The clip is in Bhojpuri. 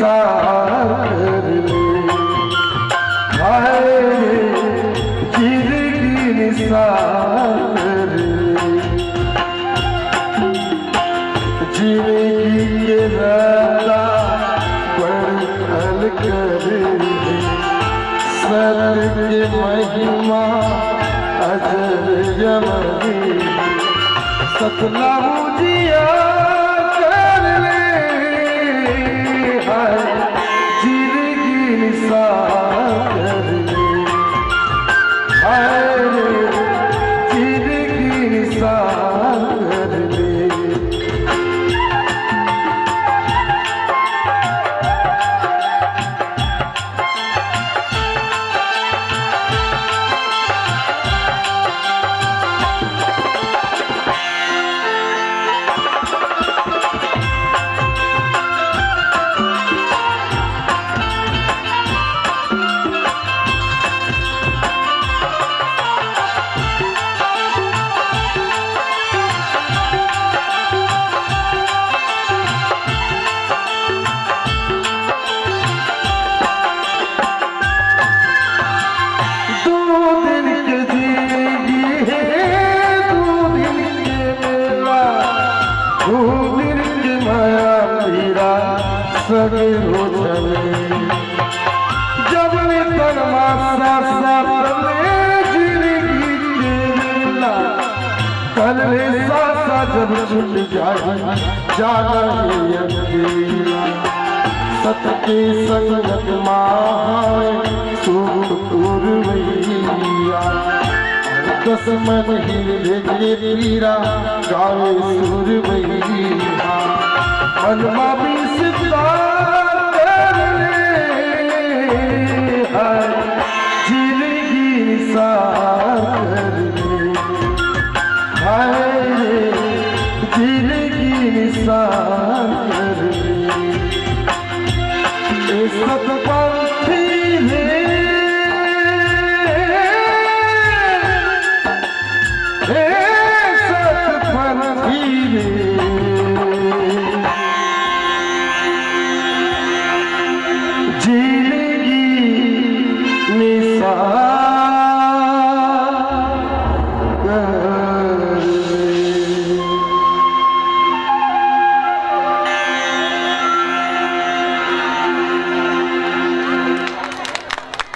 निसार कर ले, हाय जिंदगी निसार कर ले। जिंदगी के रास्ता बढ़ल कर दे, सत्य के महिमा अजर अमर, सतनाम जिया कर ले, हाय जिंदगी निसार कर ले, हाय जिंदगी निसार कर ले। सगे हो चले जब तनमा सा तले जिंदगी के मेला, कले सा जब छूट जाए जाना ही अकेला। सत के संगत माए सुख तुरवैया, दस मन ही वीरा गावे सुरवैया। मनमा भी सितार कर ले, हाय जिंदगी निसार कर ले, हाय जिंदगी निसार कर ले।